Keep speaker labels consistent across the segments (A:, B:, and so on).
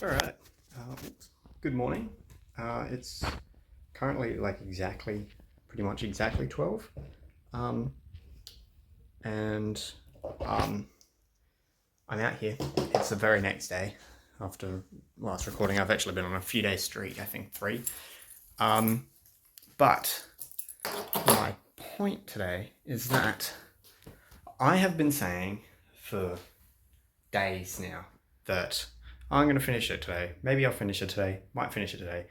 A: Alright, good morning. It's currently pretty much exactly 12. And I'm out here. It's the very next day after last recording. I've actually been on a few days streak, I think 3. But my point today is that I have been saying for days now that I'm going to finish it today. Maybe I'll finish it today. Might finish it today.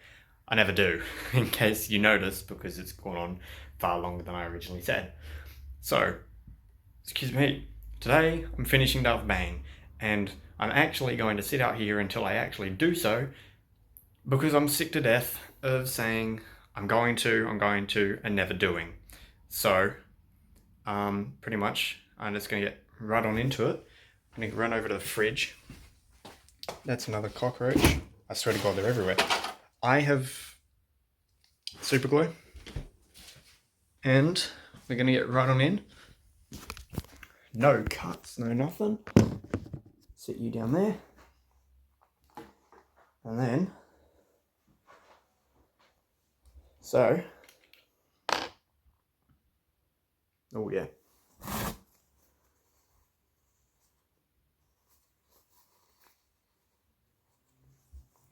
A: I never do, in case you notice, because it's gone on far longer than I originally said. So, excuse me, today I'm finishing Dove Bang, and I'm actually going to sit out here until I actually do so, because I'm sick to death of saying I'm going to, and never doing. So, pretty much, I'm just going to get right on into it. I'm going to run over to the fridge. That's another cockroach. I swear to God, they're everywhere. I have super glue, and we're going to get right on in. No cuts, no nothing. Sit you down there. And then, so, oh yeah.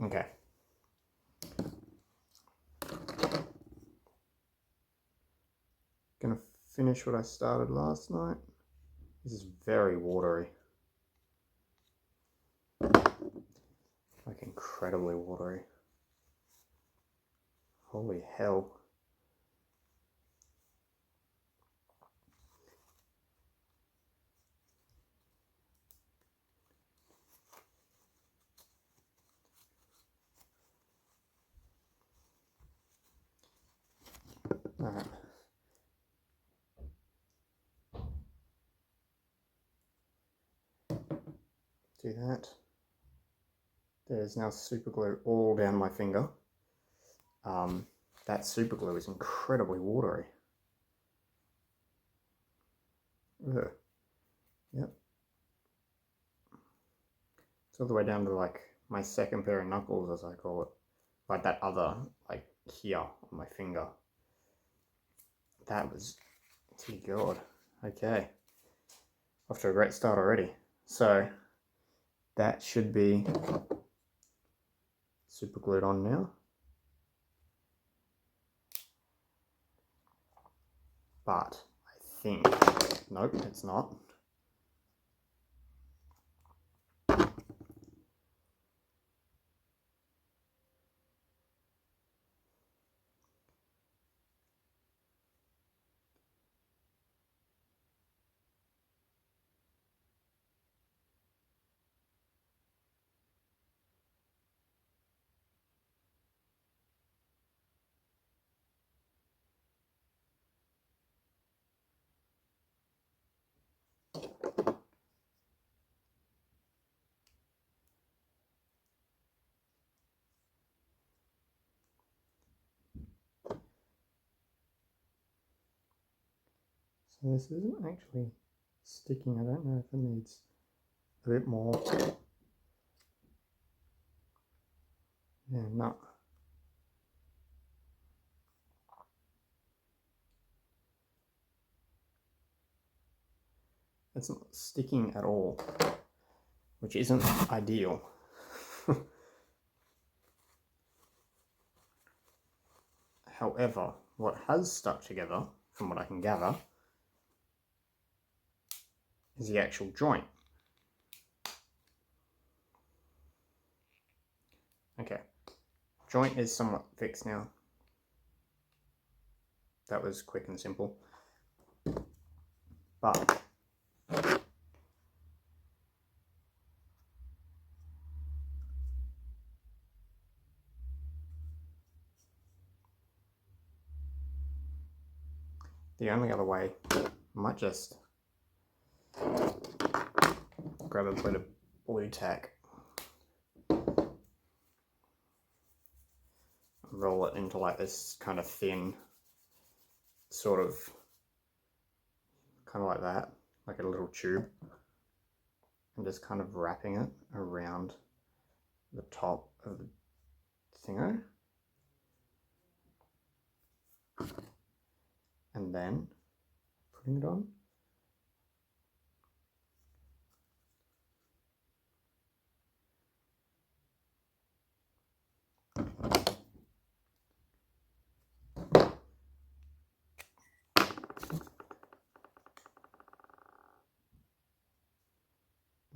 A: Okay. Gonna finish what I started last night. This is very watery. Like incredibly watery. Holy hell. Alright. Do that. There's now super glue all down my finger. That super glue is incredibly watery. Ugh. Yep. It's all the way down to like my second pair of knuckles, as I call it. Like that other, like here on my finger. That was, dear God. Okay. Off to a great start already. So, that should be super glued on now. But I think, nope, it's not. So this isn't actually sticking. I don't know if it needs a bit more. Yeah, no. It's not sticking at all, which isn't ideal. However, what has stuck together, from what I can gather, is the actual joint. Okay, joint is somewhat fixed now. That was quick and simple. But the only other way, I might just grab a bit of blue tack, roll it into like this kind of thin, sort of, kind of like that, like a little tube, and just kind of wrapping it around the top of the thingo. And then putting it on.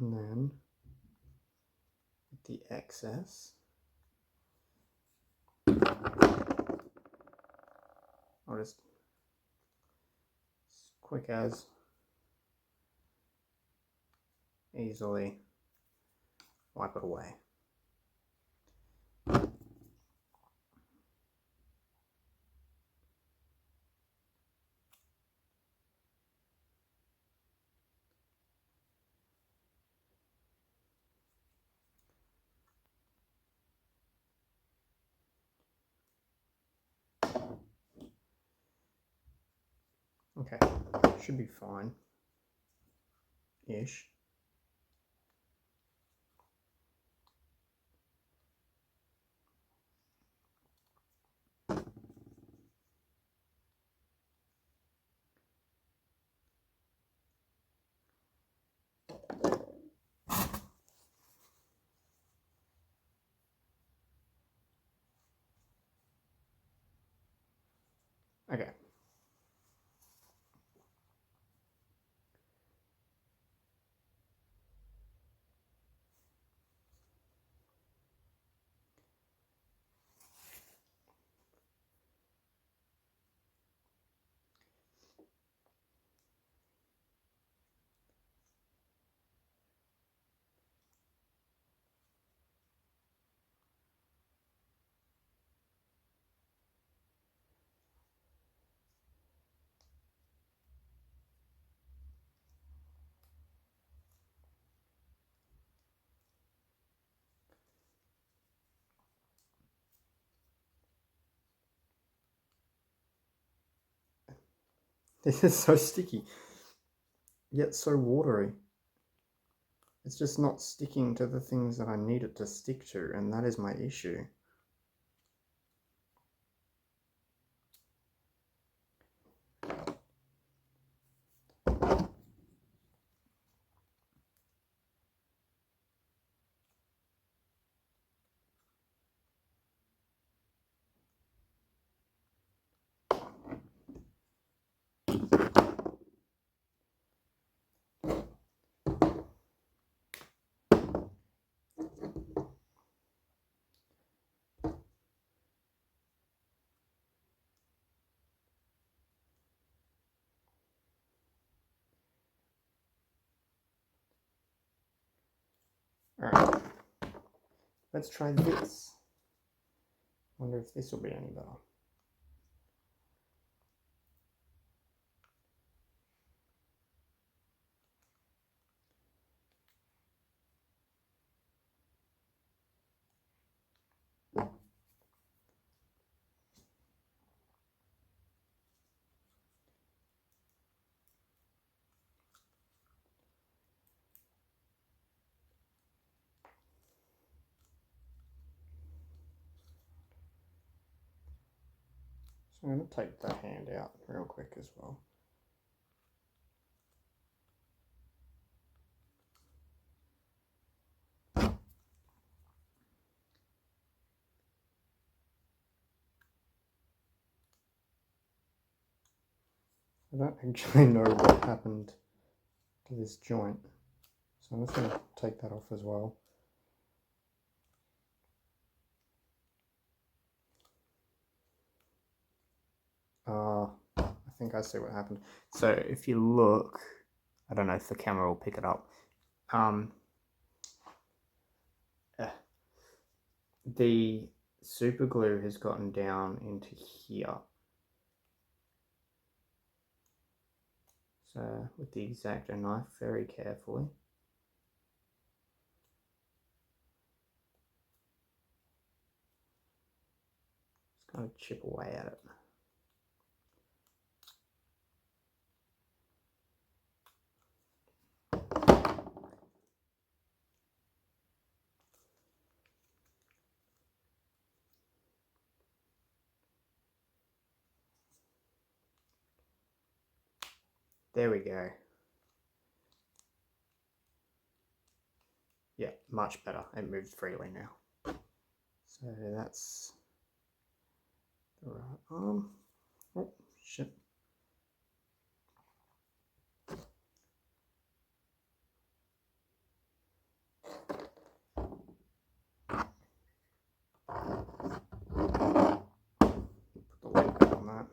A: And then with the excess, I'll just quick as easily wipe it away. Okay, should be fine-ish. Okay. This is so sticky, yet so watery. It's just not sticking to the things that I need it to stick to, and that is my issue. Alright, let's try this. Wonder if this will be any better. So I'm going to take the hand out real quick as well. I don't actually know what happened to this joint, so I'm just going to take that off as well. I think I see what happened. So if you look, I don't know if the camera will pick it up. The super glue has gotten down into here. So with the X-Acto knife, very carefully. Just kind of chip away at it. There we go. Yeah, much better. It moves freely now. So that's the right arm. Oh, shit. Put the lid back on that.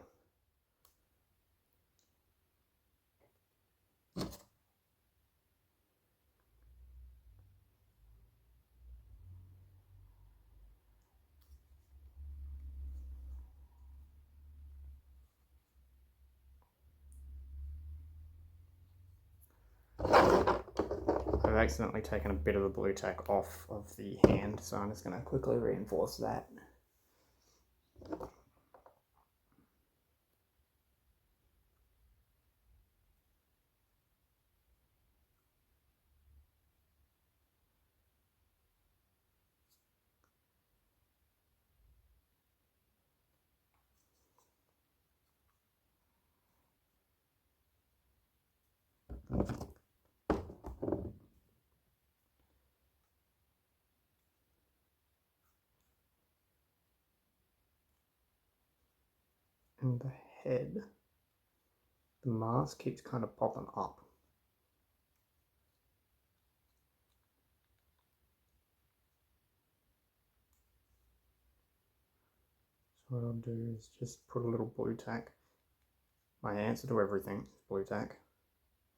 A: I've accidentally taken a bit of the blue tack off of the hand, so I'm just going to quickly reinforce that. And the head, the mask keeps kind of popping up. So what I'll do is just put a little blue tack. My answer to everything is blue tack.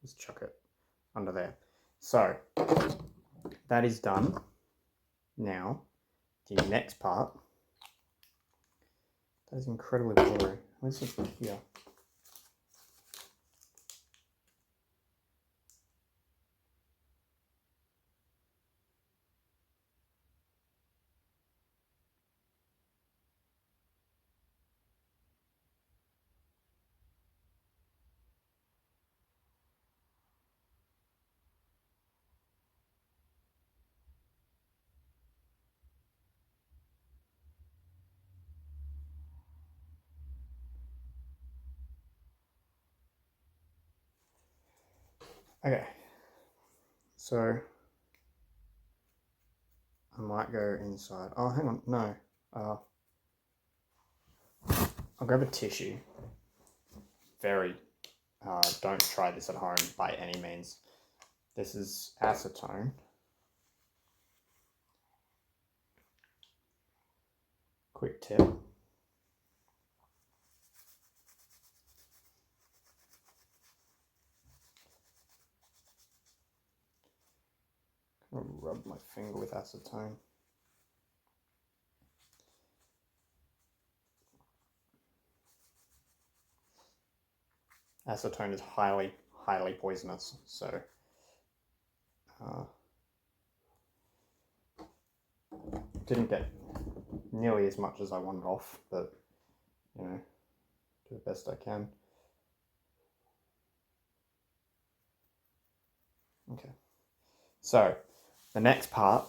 A: Just chuck it under there. So that is done. Now the next part, that is incredibly blurry. Let's just put here. Okay, so I might go inside. Oh, hang on, no. I'll grab a tissue. Don't try this at home by any means. This is acetone. Quick tip. I'll rub my finger with acetone. Acetone is highly poisonous, so didn't get nearly as much as I wanted off, but you know, do the best I can. Okay, so the next part,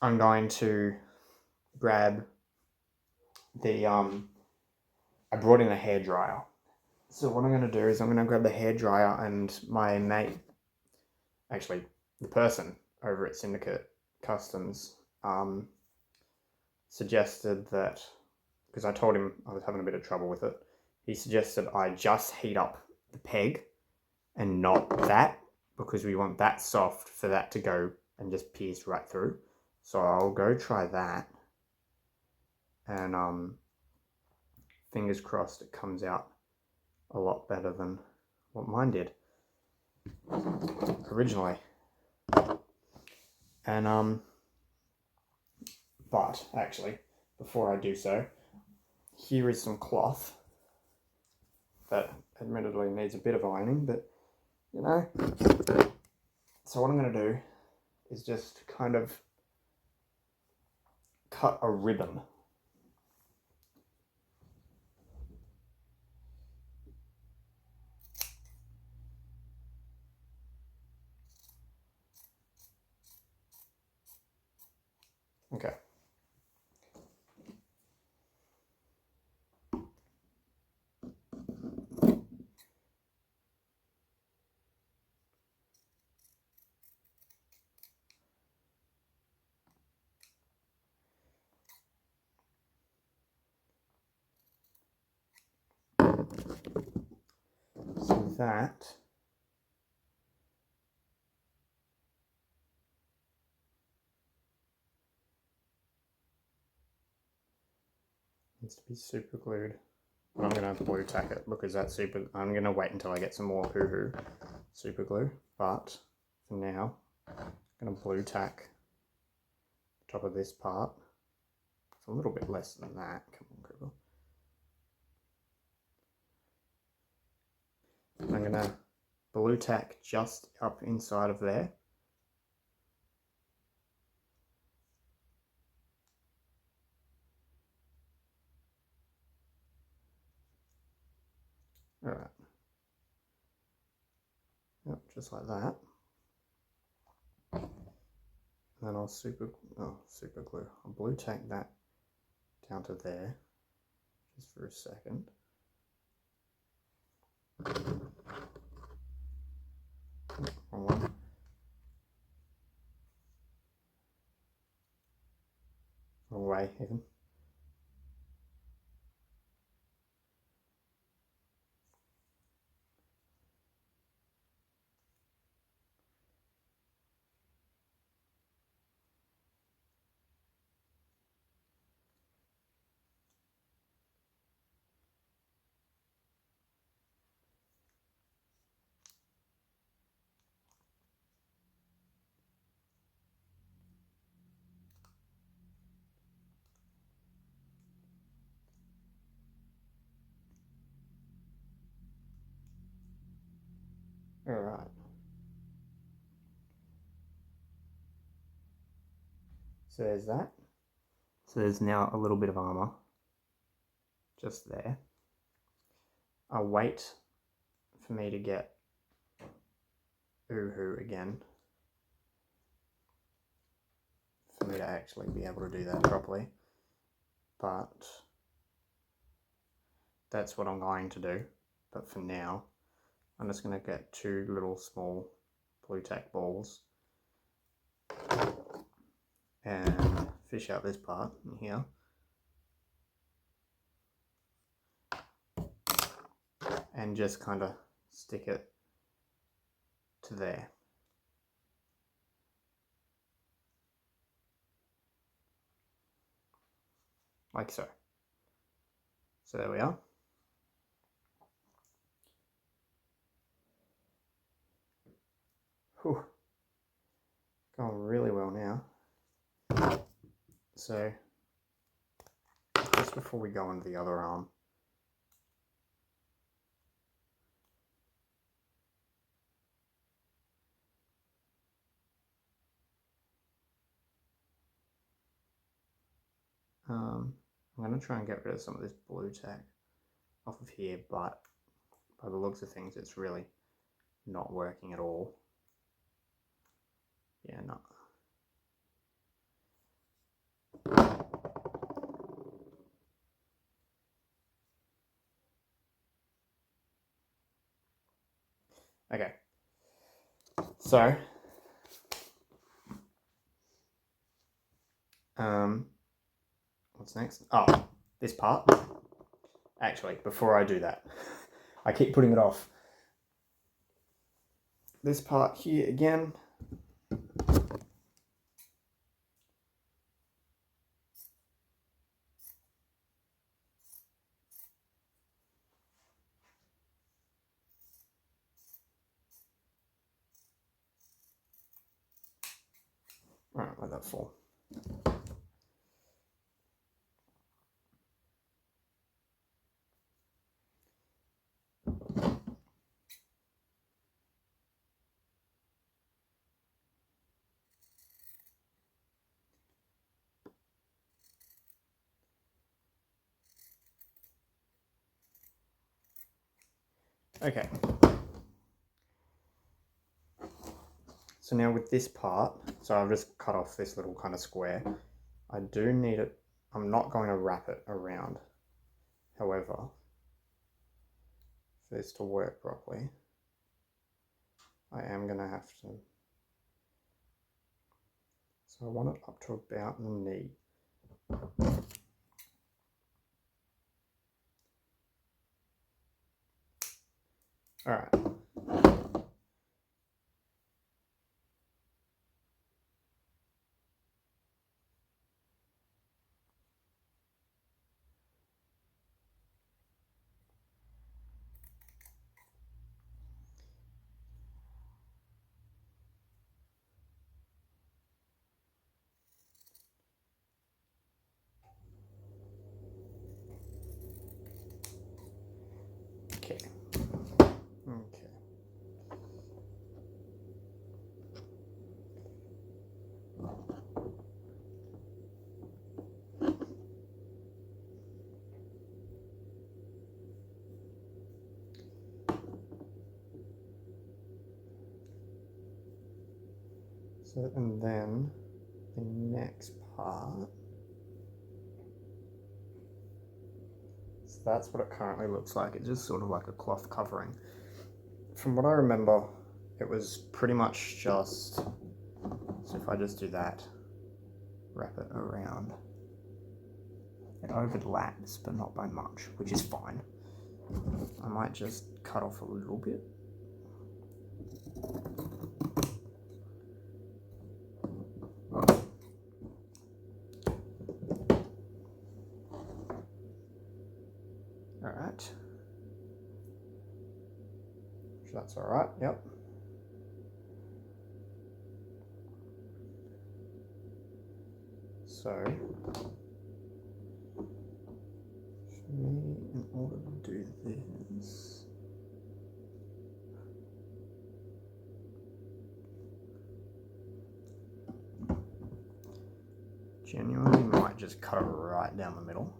A: I'm going to grab the I brought in a hairdryer. So what I'm going to do is I'm going to grab the hairdryer, and my mate, actually the person over at Syndicate Customs, suggested that, because I told him I was having a bit of trouble with it, he suggested I just heat up the peg and not that, because we want that soft for that to go and just pierce right through. So I'll go try that, and fingers crossed it comes out a lot better than what mine did originally. And but actually, before I do so, here is some cloth that admittedly needs a bit of ironing, but you know. So what I'm going to do is just kind of cut a ribbon. Okay. that needs to be super glued. But I'm going to blue tack it because that's super. I'm going to wait until I get some more hoo-hoo super glue. But for now, I'm going to blue tack the top of this part. It's a little bit less than that. Come on, Cooper. I'm going to blue tack just up inside of there. All right. Yep, just like that. And then I'll super glue. I'll blue tack that down to there, just for a second. Wrong one. Wrong way even. All right. So there's that. So there's now a little bit of armor just there. I'll wait for me to get Oohoo again for me to actually be able to do that properly. But that's what I'm going to do. But for now, I'm just going to get two little small blue tack balls and fish out this part in here. And just kind of stick it to there. Like so. So there we are. Whew. Going really well now. So, just before we go into the other arm, I'm going to try and get rid of some of this blue tack off of here, but by the looks of things, it's really not working at all. Yeah, no. Okay. So, what's next? Oh, this part. Actually, before I do that, I keep putting it off. This part here again. Alright, let that fall. Okay. So now with this part, so I've just cut off this little kind of square. I do need it, I'm not going to wrap it around. However, for this to work properly, I am going to have to, so I want it up to about the knee. Alright. So, and then the next part, so that's what it currently looks like. It's just sort of like a cloth covering. From what I remember, it was pretty much just, so if I just do that, wrap it around, it overlaps, but not by much, which is fine. I might just cut off a little bit. Alright. So that's alright, yep. So, for me, in order to do this, genuinely might just cut it right down the middle.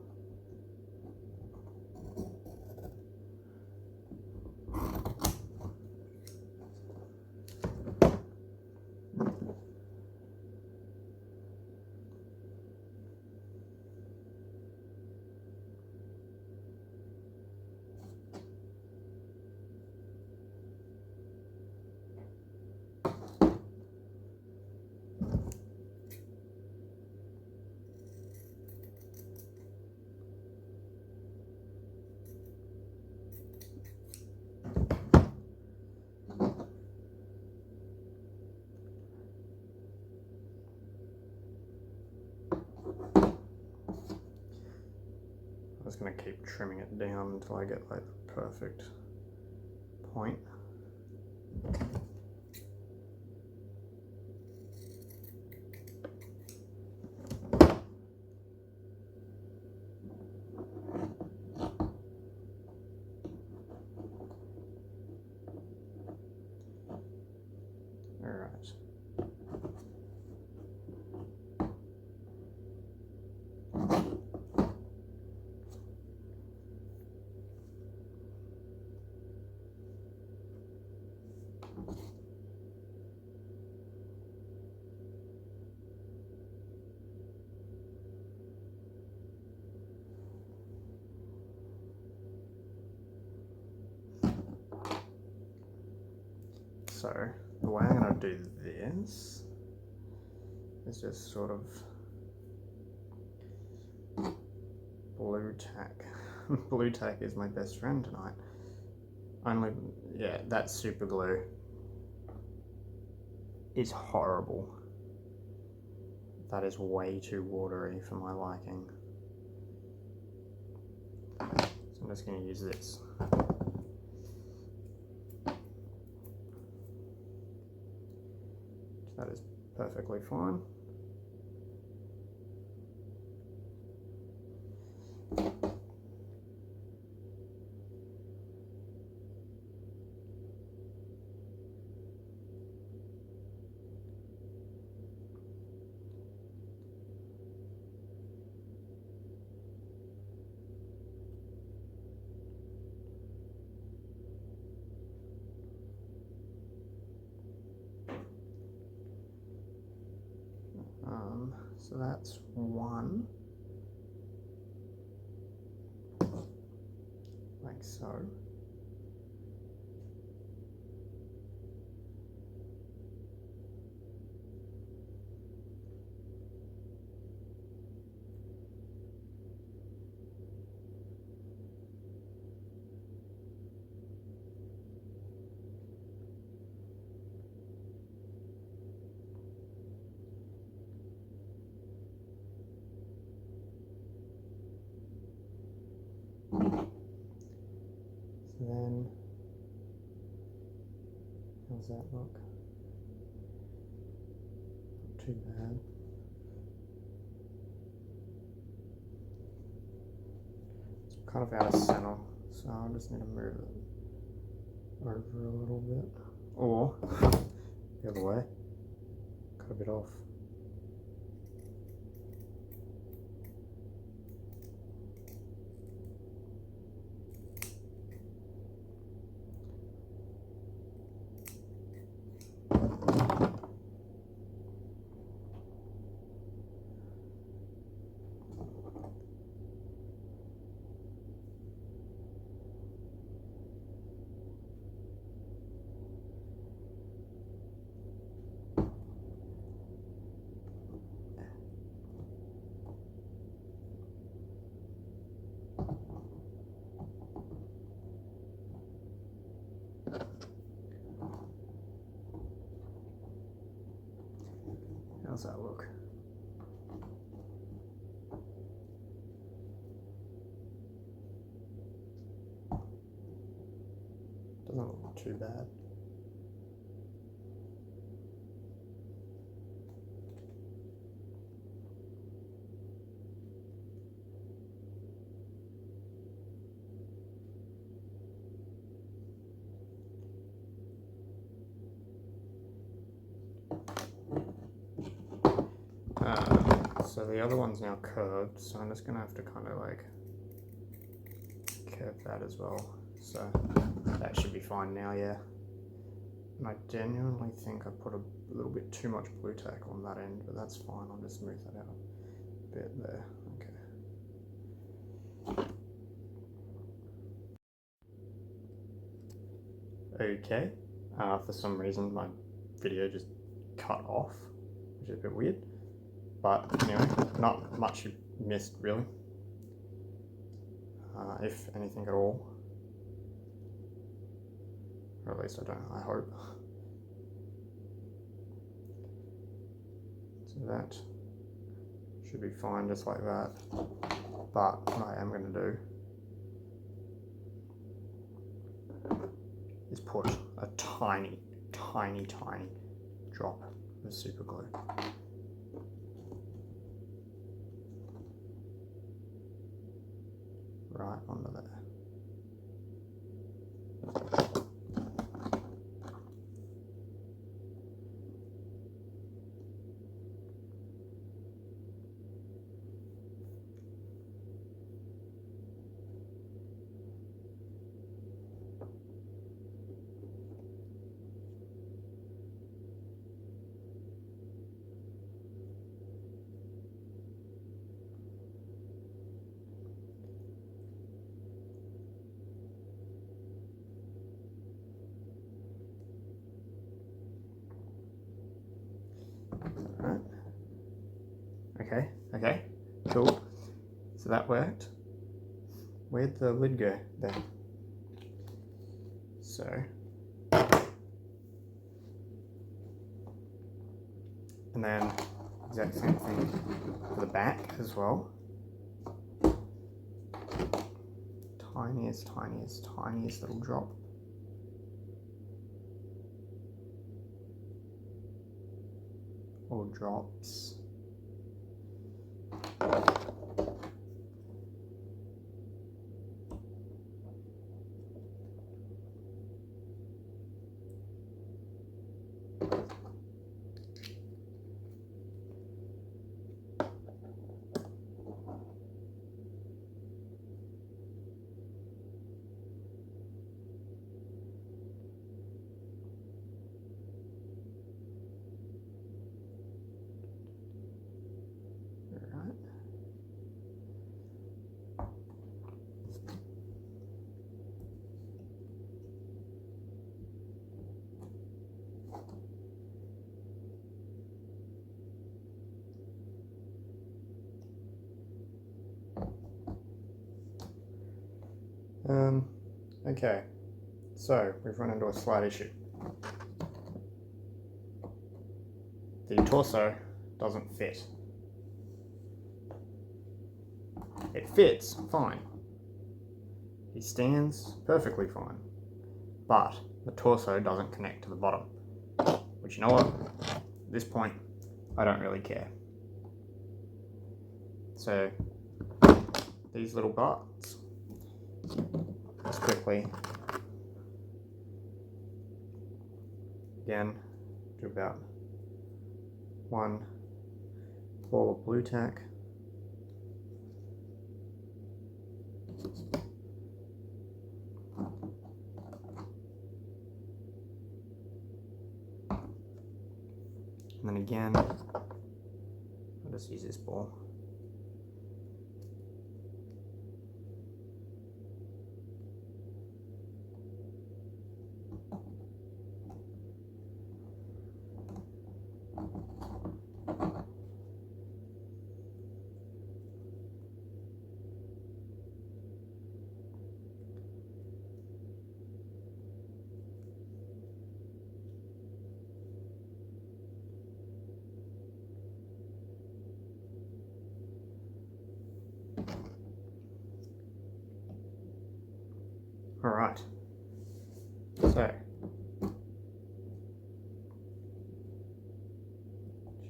A: I'm just going to keep trimming it down until I get like the perfect point. Alright. So the way I'm going to do this is just sort of blue tack. Blue tack is my best friend tonight. Only, yeah, that super glue is horrible. That is way too watery for my liking. So I'm just going to use this. That is perfectly fine. So that's one, like so. So then, how's that look? Not too bad. It's kind of out of center, so I just need to move it over a little bit. Or, the other way, cut a bit off. How's that look? Doesn't look too bad. So the other one's now curved, so I'm just gonna have to kind of like curve that as well. So that should be fine now, yeah. And I genuinely think I put a little bit too much blue tack on that end, but that's fine. I'll just smooth that out a bit there. Okay. Okay. For some reason, my video just cut off, which is a bit weird. But anyway, not much you missed really, if anything at all. Or at least I hope. So that should be fine just like that. But what I am going to do is put a tiny drop of super glue. Right onto there. Right. Okay, cool. So that worked. Where'd the lid go then? So and then exact same thing for the back as well. Tiniest little drop. Or drops. Okay, so we've run into a slight issue. The torso doesn't fit. It fits fine. He stands perfectly fine. But the torso doesn't connect to the bottom. Which, you know what? At this point, I don't really care. So, these little parts, just quickly, again, do about one ball of blue tack. And then again, I'll just use this ball.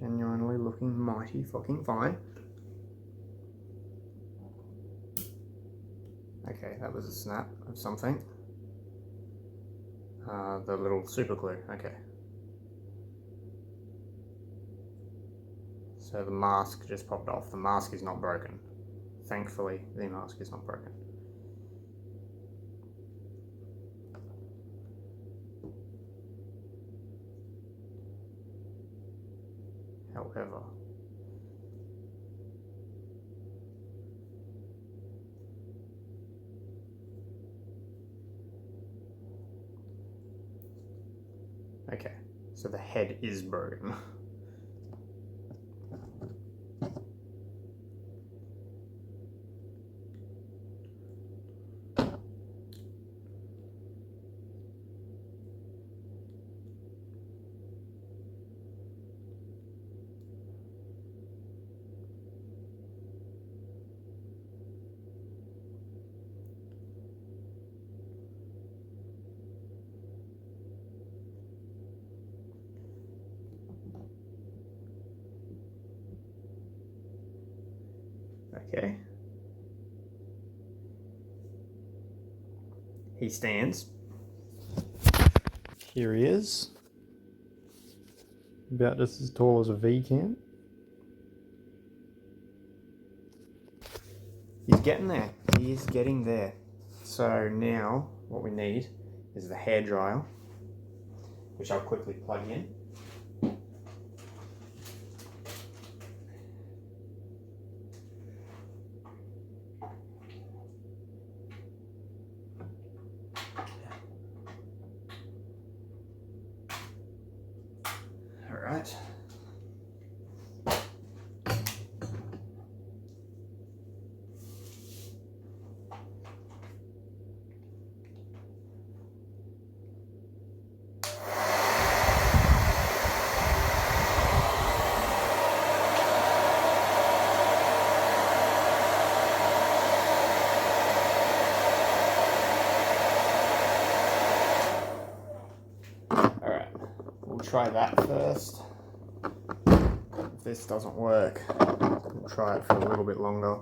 A: Genuinely looking mighty fucking fine. Okay, that was a snap of something. The little super glue, okay. So the mask just popped off. The mask is not broken. Thankfully, the mask is not broken. However, okay, so the head is broken. Okay. He stands. Here he is. About just as tall as a V can. He's getting there. He is getting there. So now what we need is the hairdryer, which I'll quickly plug in. Alright. We'll try that first. If this doesn't work, we'll try it for a little bit longer.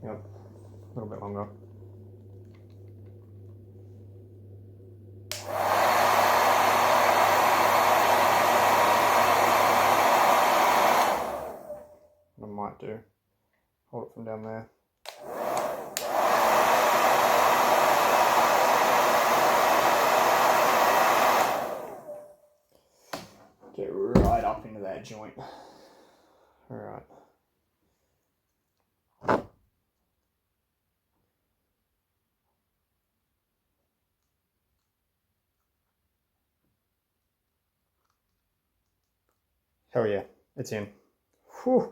A: Yep, a little bit longer. What I might do, hold it from down there. Get right up into that joint. Alright. Hell yeah, it's in. Whew.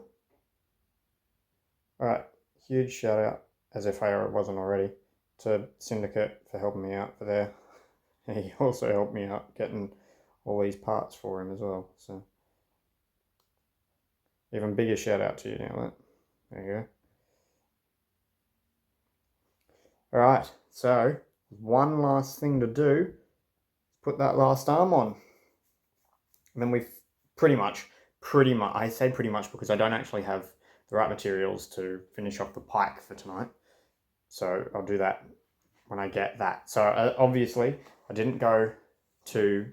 A: Alright, huge shout out, as if I wasn't already, to Syndicate for helping me out for there. And he also helped me out getting all these parts for him as well. So even bigger shout out to you now. There you go. Alright, so one last thing to do, put that last arm on. And then we've pretty much, I say pretty much because I don't actually have the right materials to finish off the pike for tonight. So I'll do that when I get that. So obviously I didn't go to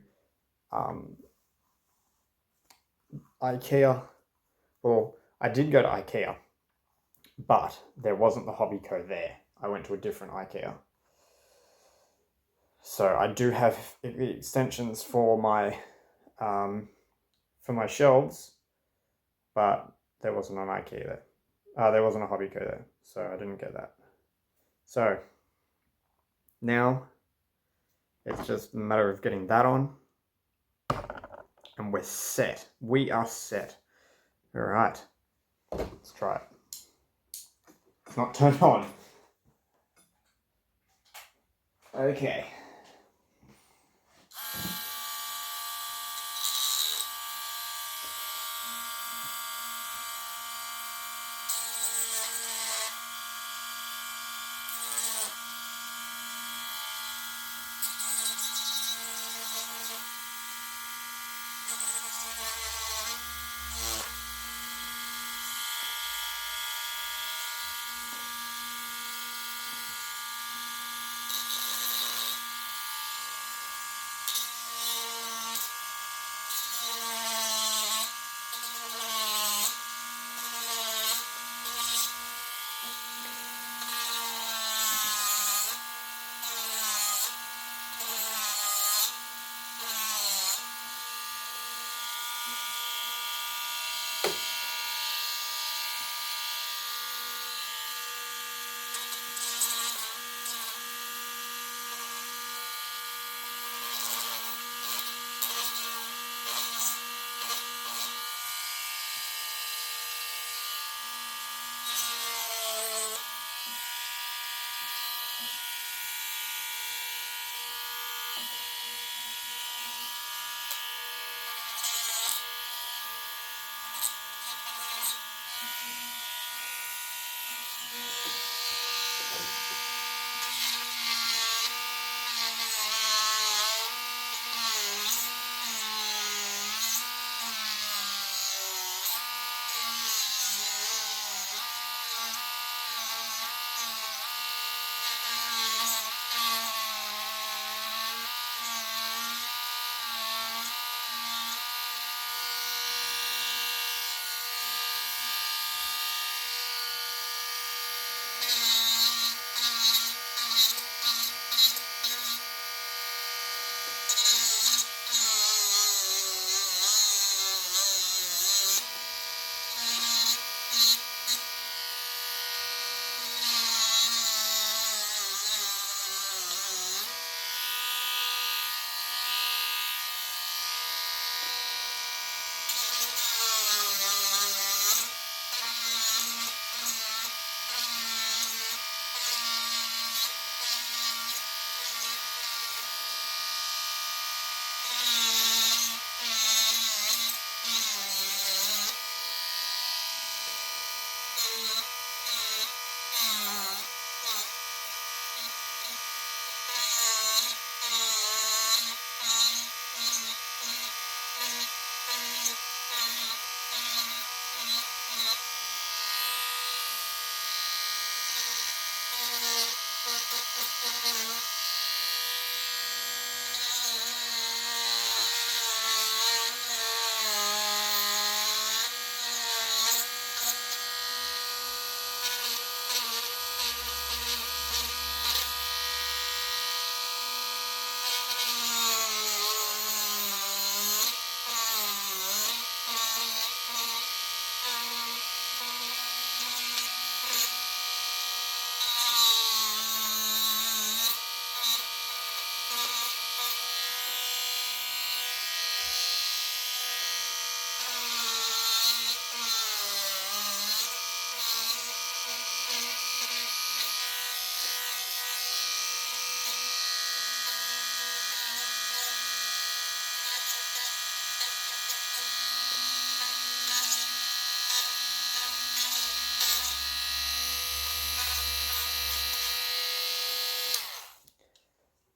A: IKEA. Well, I did go to IKEA, but there wasn't the Hobbyco there. I went to a different IKEA. So I do have the extensions for my shelves, but there wasn't an IKEA there. There wasn't a Hobbyco there, so I didn't get that. So now it's just a matter of getting that on, and we're set. We are set. All right, let's try it. It's not turned on. Okay.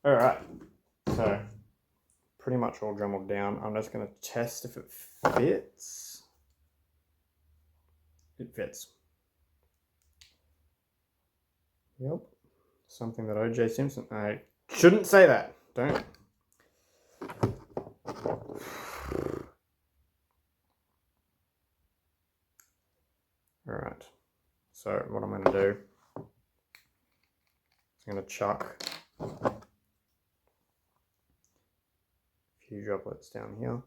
A: All right, so pretty much all dremelled down. I'm just going to test if it fits. It fits. Yep. Something that O.J. Simpson... I shouldn't say that. Don't. All right. So what I'm going to do is I'm going to chuck a few droplets down here.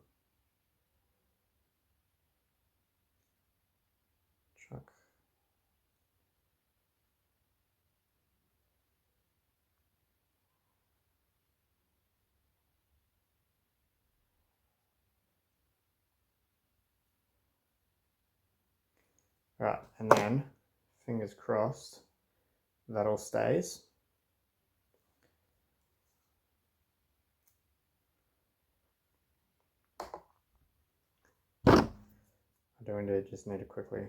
A: Chuck. Right, and then, fingers crossed, that all stays. I do indeed just need to quickly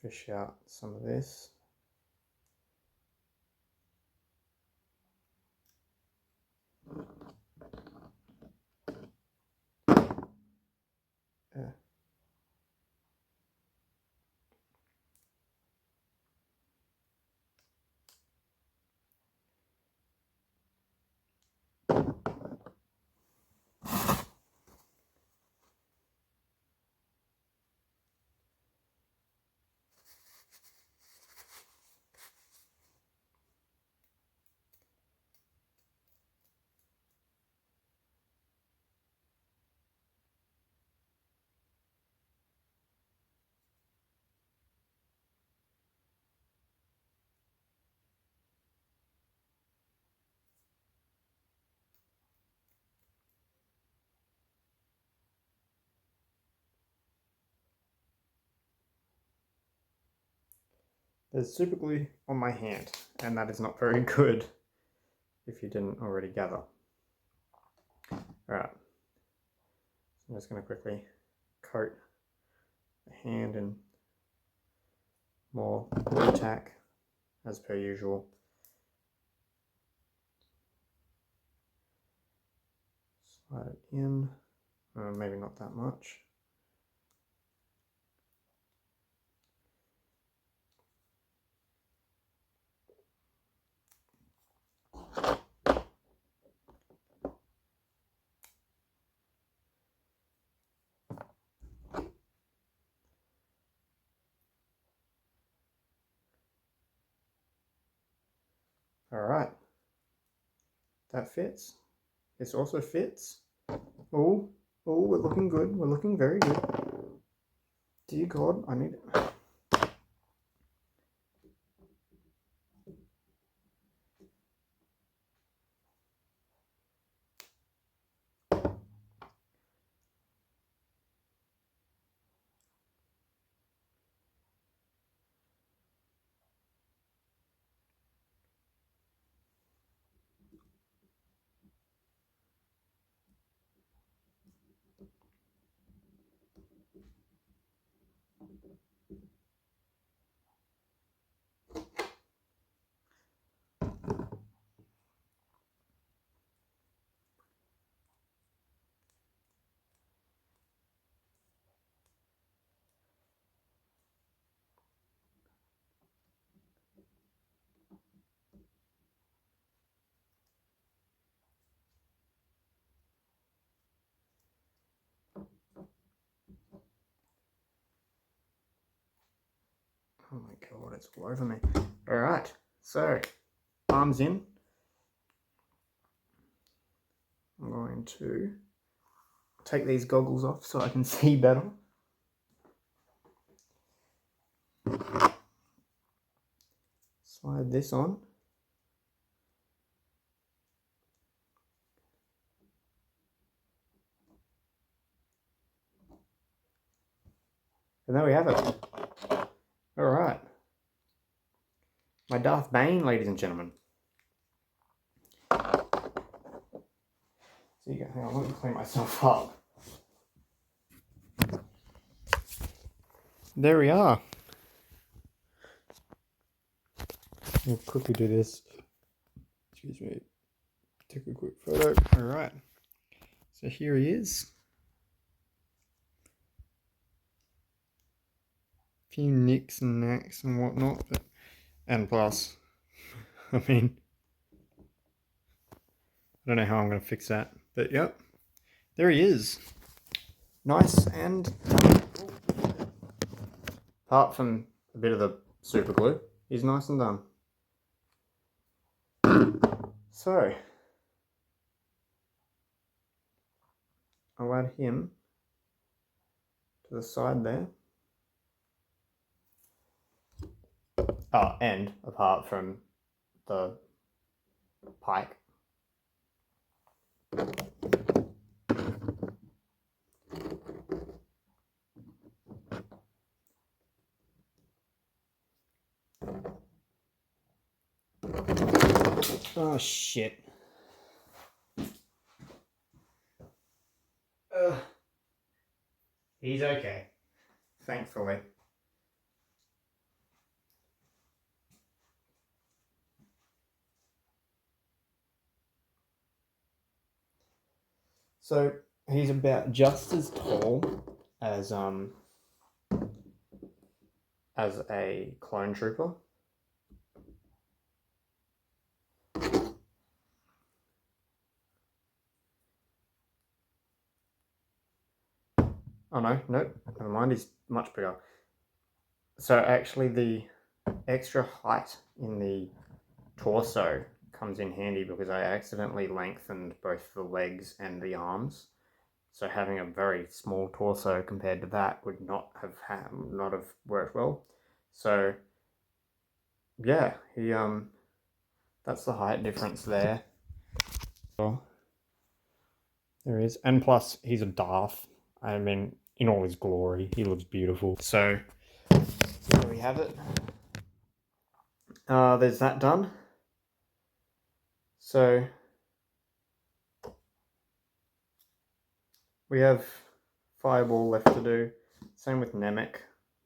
A: fish out some of this. Yeah. There's super glue on my hand, and that is not very good if you didn't already gather. Alright, so I'm just going to quickly coat the hand in more glue tack as per usual. Slide it in, maybe not that much. Alright, that fits. This also fits. Oh, we're looking good. We're looking very good. Dear God, I need it. Oh my God, it's all over me. Alright, so arms in. I'm going to take these goggles off so I can see better. Slide this on. And there we have it. Alright. My Darth Bane, ladies and gentlemen. So you go, hang on, let me clean myself up. There we are. We'll quickly do this. Excuse me. Take a quick photo. Alright. So here he is. A few nicks and knacks and whatnot, but and plus, I mean, I don't know how I'm going to fix that, but yep, there he is. Nice and done. Apart from a bit of the super glue, he's nice and done. So, I'll add him to the side there. Oh, and apart from the pike. Oh shit. He's okay, thankfully. So he's about just as tall as a clone trooper. Oh no, nope, never mind, he's much bigger. So actually the extra height in the torso comes in handy because I accidentally lengthened both the legs and the arms. So having a very small torso compared to that would not have worked well. So yeah, he that's the height difference there. Oh, there is, and plus he's a Darth. I mean, in all his glory, he looks beautiful. So there we have it. There's that done. So we have Fireball left to do. Same with Namek.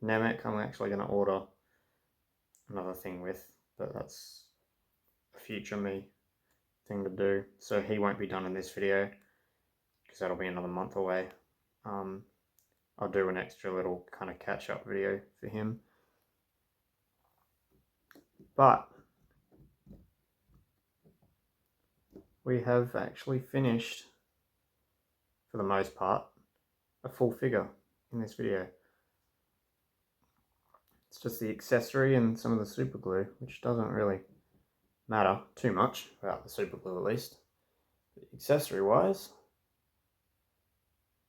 A: Namek, I'm actually going to order another thing with, but that's a future me thing to do. So he won't be done in this video because that'll be another month away. I'll do an extra little kind of catch-up video for him. But we have actually finished, for the most part, a full figure in this video. It's just the accessory and some of the super glue, which doesn't really matter too much, about the super glue at least. But accessory wise,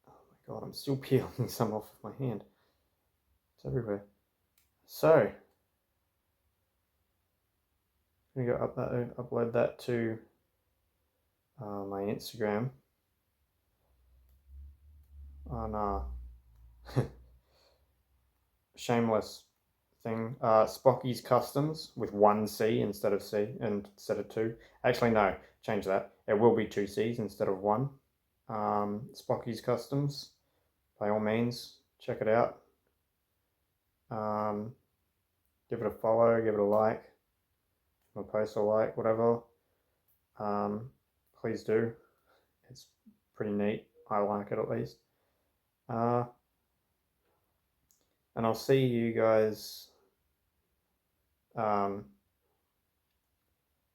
A: oh my god, I'm still peeling some off of my hand. It's everywhere. So, I'm going to go upload that to my Instagram on shameless thing, Spocky's Customs with 1 C instead of C and instead of 2. Actually, no, change that. It will be 2 C's instead of 1. Spocky's Customs, by all means, check it out. Give it a follow, give it a like, give a post a like, whatever. Please do. It's pretty neat. I like it at least. And I'll see you guys when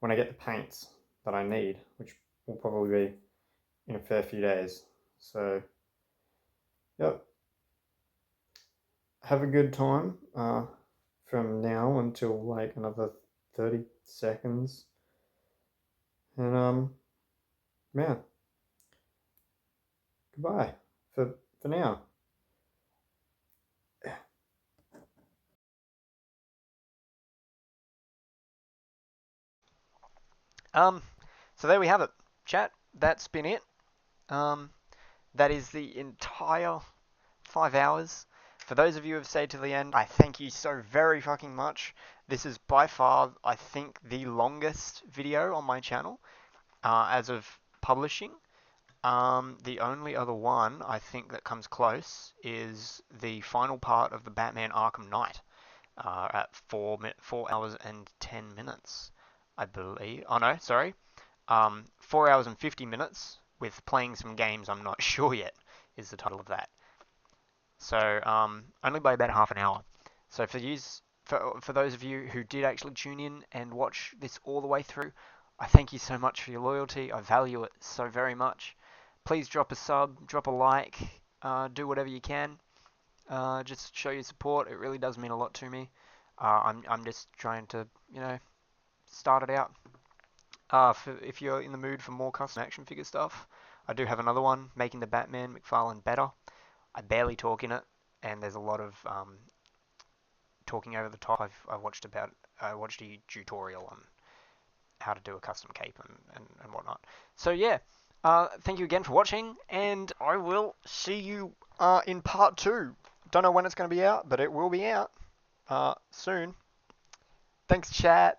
A: I get the paints that I need, which will probably be in a fair few days. So, yep. Have a good time from now until like another 30 seconds. And man, goodbye for now.
B: So there we have it, chat. That's been it. That is the entire 5 hours. For those of you who have stayed to the end, I thank you so very fucking much. This is by far, I think, the longest video on my channel as of publishing. The only other one I think that comes close is the final part of the Batman Arkham Knight at 4 hours and 10 minutes, I believe. Oh no, sorry. 4 hours and 50 minutes with playing some games I'm not sure yet is the title of that. So only by about half an hour. So for those of you who did actually tune in and watch this all the way through, I thank you so much for your loyalty. I value it so very much. Please drop a sub, drop a like, do whatever you can. Just show your support. It really does mean a lot to me. I'm just trying to, start it out. If you're in the mood for more custom action figure stuff, I do have another one, Making the Batman McFarlane Better. I barely talk in it, and there's a lot of talking over the top. I watched a tutorial on how to do a custom cape and whatnot. So yeah, thank you again for watching, and I will see you in part 2. Don't know when it's going to be out, but it will be out soon. Thanks, chat.